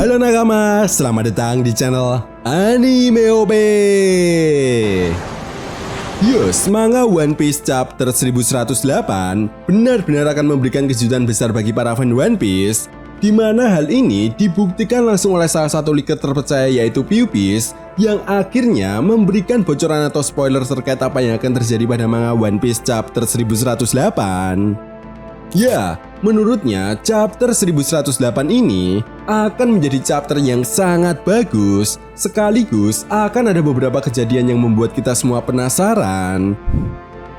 Halo nakama, selamat datang di channel Anime OP. Yes, manga One Piece chapter 1108 benar-benar akan memberikan kejutan besar bagi para fan One Piece, di mana hal ini dibuktikan langsung oleh salah satu leaker terpercaya yaitu Pewpiece yang akhirnya memberikan bocoran atau spoiler terkait apa yang akan terjadi pada manga One Piece chapter 1108. Ya, menurutnya chapter 1108 ini akan menjadi chapter yang sangat bagus, sekaligus akan ada beberapa kejadian yang membuat kita semua penasaran.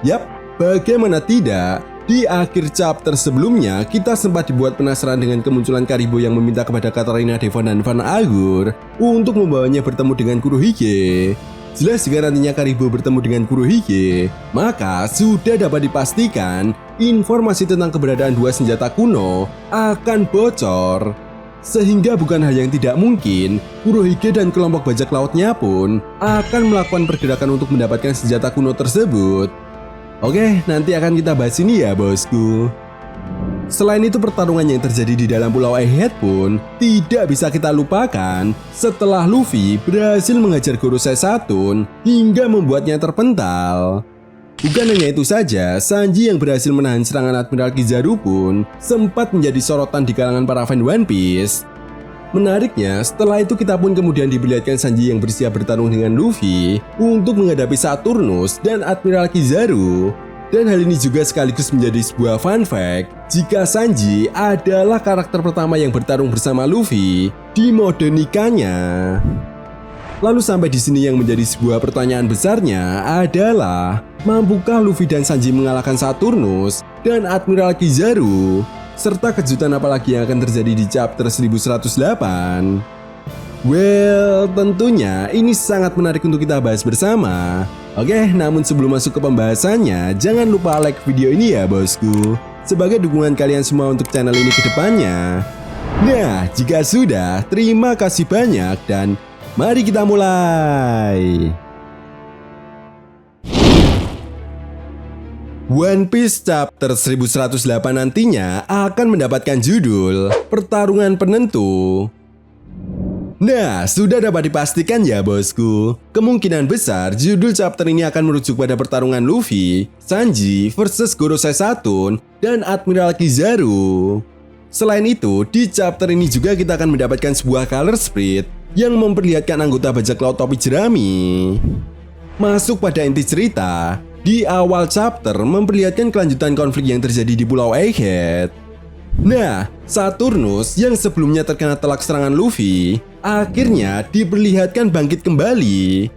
Yap, bagaimana tidak, di akhir chapter sebelumnya kita sempat dibuat penasaran dengan kemunculan Karibo yang meminta kepada Katarina Devon dan Van Agur untuk membawanya bertemu dengan Kurohige. Jelas jika nantinya Karibo bertemu dengan Kurohige, maka sudah dapat dipastikan informasi tentang keberadaan dua senjata kuno akan bocor. Sehingga bukan hal yang tidak mungkin, Kurohige dan kelompok bajak lautnya pun akan melakukan pergerakan untuk mendapatkan senjata kuno tersebut. Oke, nanti akan kita bahas ini ya bosku. Selain itu, pertarungan yang terjadi di dalam Pulau Egghead pun tidak bisa kita lupakan setelah Luffy berhasil mengajar Gorosei Saturn hingga membuatnya terpental. Bukan hanya itu saja, Sanji yang berhasil menahan serangan Admiral Kizaru pun sempat menjadi sorotan di kalangan para fan One Piece. Menariknya, setelah itu kita pun kemudian diperlihatkan Sanji yang bersiap bertarung dengan Luffy untuk menghadapi Saturnus dan Admiral Kizaru. Dan hal ini juga sekaligus menjadi sebuah fun fact jika Sanji adalah karakter pertama yang bertarung bersama Luffy di mode nikahnya. Lalu sampai di sini yang menjadi sebuah pertanyaan besarnya adalah, mampukah Luffy dan Sanji mengalahkan Saturnus dan Admiral Kizaru? Serta kejutan apalagi yang akan terjadi di chapter 1108? Well, tentunya ini sangat menarik untuk kita bahas bersama. Oke, namun sebelum masuk ke pembahasannya, jangan lupa like video ini ya bosku, sebagai dukungan kalian semua untuk channel ini ke depannya. Nah, jika sudah, terima kasih banyak dan mari kita mulai. One Piece chapter 1108 nantinya akan mendapatkan judul Pertarungan Penentu. Nah, sudah dapat dipastikan ya bosku, kemungkinan besar judul chapter ini akan merujuk pada pertarungan Luffy, Sanji versus Gorosei Saturn dan Admiral Kizaru. Selain itu, di chapter ini juga kita akan mendapatkan sebuah color spread yang memperlihatkan anggota bajak laut topi jerami. Masuk pada inti cerita, di awal chapter memperlihatkan kelanjutan konflik yang terjadi di Pulau Egghead. Nah, Saturnus yang sebelumnya terkena telak serangan Luffy akhirnya diperlihatkan bangkit kembali.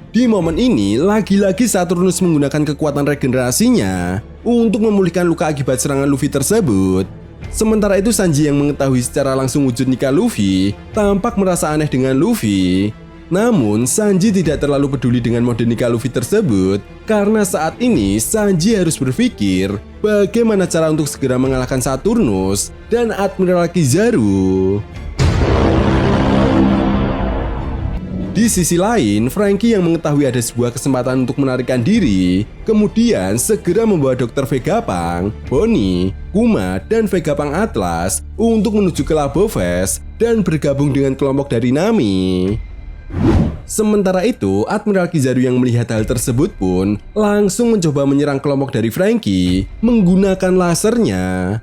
Di momen ini, lagi-lagi Saturnus menggunakan kekuatan regenerasinya untuk memulihkan luka akibat serangan Luffy tersebut. Sementara itu, Sanji yang mengetahui secara langsung wujud nikah Luffy tampak merasa aneh dengan Luffy. Namun, Sanji tidak terlalu peduli dengan mode nikah Luffy tersebut karena saat ini Sanji harus berpikir bagaimana cara untuk segera mengalahkan Saturnus dan Admiral Kizaru. Di sisi lain, Franky yang mengetahui ada sebuah kesempatan untuk menarikan diri, kemudian segera membawa Dr. Vegapunk, Bonnie, Kuma, dan Vegapunk Atlas untuk menuju ke Labo Fest dan bergabung dengan kelompok dari Nami. Sementara itu, Admiral Kizaru yang melihat hal tersebut pun langsung mencoba menyerang kelompok dari Franky menggunakan lasernya.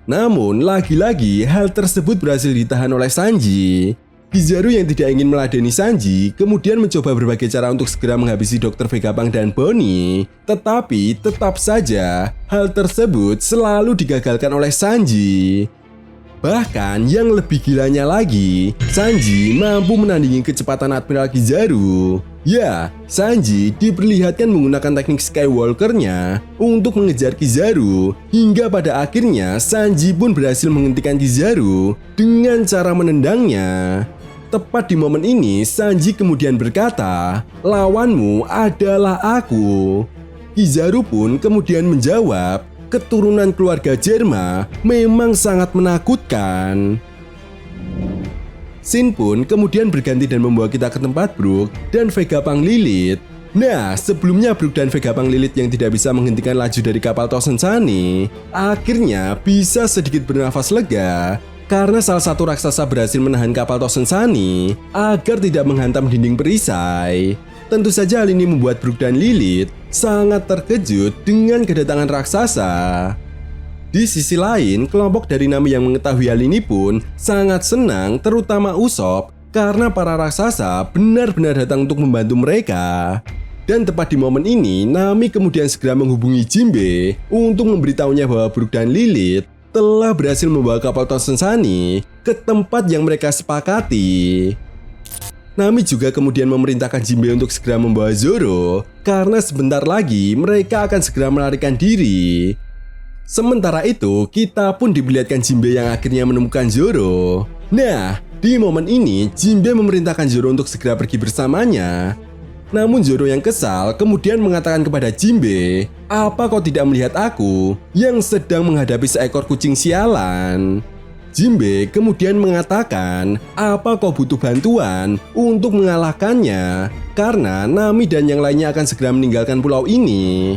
Namun, lagi-lagi hal tersebut berhasil ditahan oleh Sanji. Kizaru yang tidak ingin meladeni Sanji kemudian mencoba berbagai cara untuk segera menghabisi Dr. Vegapunk dan Bonnie. Tetapi tetap saja hal tersebut selalu digagalkan oleh Sanji. Bahkan yang lebih gilanya lagi, Sanji mampu menandingi kecepatan Admiral Kizaru. Ya, Sanji diperlihatkan menggunakan teknik Skywalker-nya untuk mengejar Kizaru, hingga pada akhirnya Sanji pun berhasil menghentikan Kizaru dengan cara menendangnya. Tepat di momen ini, Sanji kemudian berkata, "Lawanmu adalah aku." Kizaru pun kemudian menjawab, "Keturunan keluarga Germa memang sangat menakutkan." Scene pun kemudian berganti dan membawa kita ke tempat Brook dan Vegapunk Lilith. Nah, sebelumnya Brook dan Vegapunk Lilith yang tidak bisa menghentikan laju dari kapal Tosen Sunny akhirnya bisa sedikit bernafas lega. karena salah satu raksasa berhasil menahan kapal Tosen Sunny agar tidak menghantam dinding perisai. Tentu saja hal ini membuat Brook dan Lilith sangat terkejut dengan kedatangan raksasa. Di sisi lain, kelompok dari Nami yang mengetahui hal ini pun sangat senang, terutama Usopp, karena para raksasa benar-benar datang untuk membantu mereka. Dan tepat di momen ini, Nami kemudian segera menghubungi Jinbe untuk memberitahunya bahwa Brook dan Lilith telah berhasil membawa kapal Tosen Sunny ke tempat yang mereka sepakati. Nami juga kemudian memerintahkan Jinbe untuk segera membawa Zoro, karena sebentar lagi mereka akan segera melarikan diri. Sementara itu, kita pun diperlihatkan Jinbe yang akhirnya menemukan Zoro. Nah, di momen ini, Jinbe memerintahkan Zoro untuk segera pergi bersamanya. Namun Zoro yang kesal kemudian mengatakan kepada Jinbe, "Apa kau tidak melihat aku yang sedang menghadapi seekor kucing sialan?" Jinbe kemudian mengatakan, "Apa kau butuh bantuan untuk mengalahkannya? Karena Nami dan yang lainnya akan segera meninggalkan pulau ini."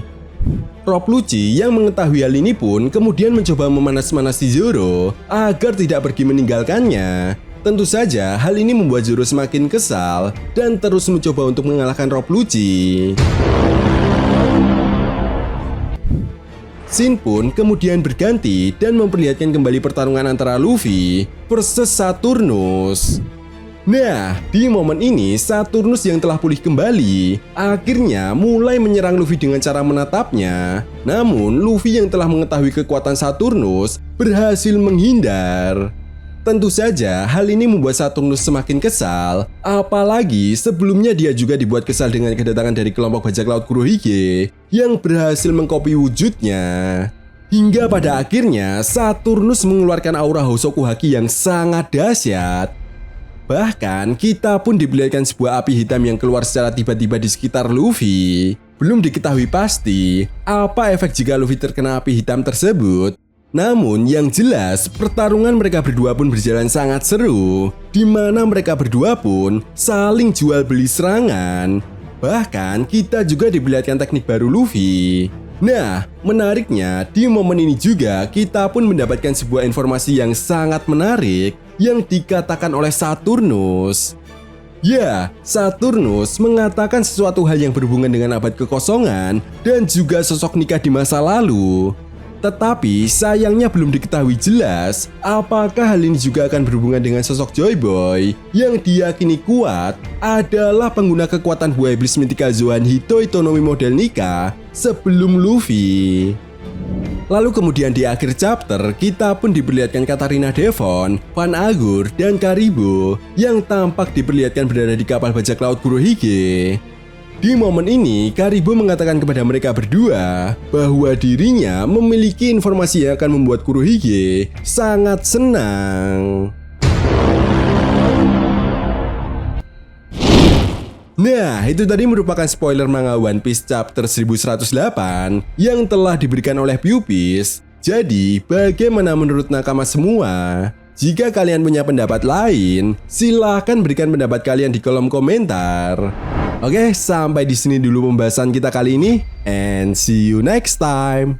Rob Lucci yang mengetahui hal ini pun kemudian mencoba memanas-manasi Zoro agar tidak pergi meninggalkannya. Tentu saja hal ini membuat Zoro semakin kesal dan terus mencoba untuk mengalahkan Rob Lucci. Scene pun kemudian berganti dan memperlihatkan kembali pertarungan antara Luffy versus Saturnus. Nah, di momen ini Saturnus yang telah pulih kembali akhirnya mulai menyerang Luffy dengan cara menatapnya. Namun Luffy yang telah mengetahui kekuatan Saturnus berhasil menghindar. Tentu saja hal ini membuat Saturnus semakin kesal, apalagi sebelumnya dia juga dibuat kesal dengan kedatangan dari kelompok bajak laut Kurohige yang berhasil mengkopi wujudnya. Hingga pada akhirnya Saturnus mengeluarkan aura Hosoku Haki yang sangat dahsyat. Bahkan kita pun diperlihatkan sebuah api hitam yang keluar secara tiba-tiba di sekitar Luffy. Belum diketahui pasti apa efek jika Luffy terkena api hitam tersebut. Namun yang jelas pertarungan mereka berdua pun berjalan sangat seru, di mana mereka berdua pun saling jual beli serangan. Bahkan kita juga diperlihatkan teknik baru Luffy. Nah, menariknya di momen ini juga kita pun mendapatkan sebuah informasi yang sangat menarik yang dikatakan oleh Saturnus. Ya, Saturnus mengatakan sesuatu hal yang berhubungan dengan abad kekosongan dan juga sosok nikah di masa lalu. Tetapi sayangnya belum diketahui jelas apakah hal ini juga akan berhubungan dengan sosok Joy Boy yang diyakini kuat adalah pengguna kekuatan buah iblis Mythical Zoan Hitoi Tonomi model nikah sebelum Luffy. Lalu kemudian di akhir chapter kita pun diperlihatkan Katarina Devon, Van Agur, dan Karibo yang tampak diperlihatkan berada di kapal bajak laut Kurohige. Di momen ini, Karibo mengatakan kepada mereka berdua bahwa dirinya memiliki informasi yang akan membuat Kurohige sangat senang. Nah, itu tadi merupakan spoiler manga One Piece chapter 1108 yang telah diberikan oleh Pupis. Jadi, bagaimana menurut nakama semua? Jika kalian punya pendapat lain, silahkan berikan pendapat kalian di kolom komentar. Oke, sampai di sini dulu pembahasan kita kali ini, and see you next time.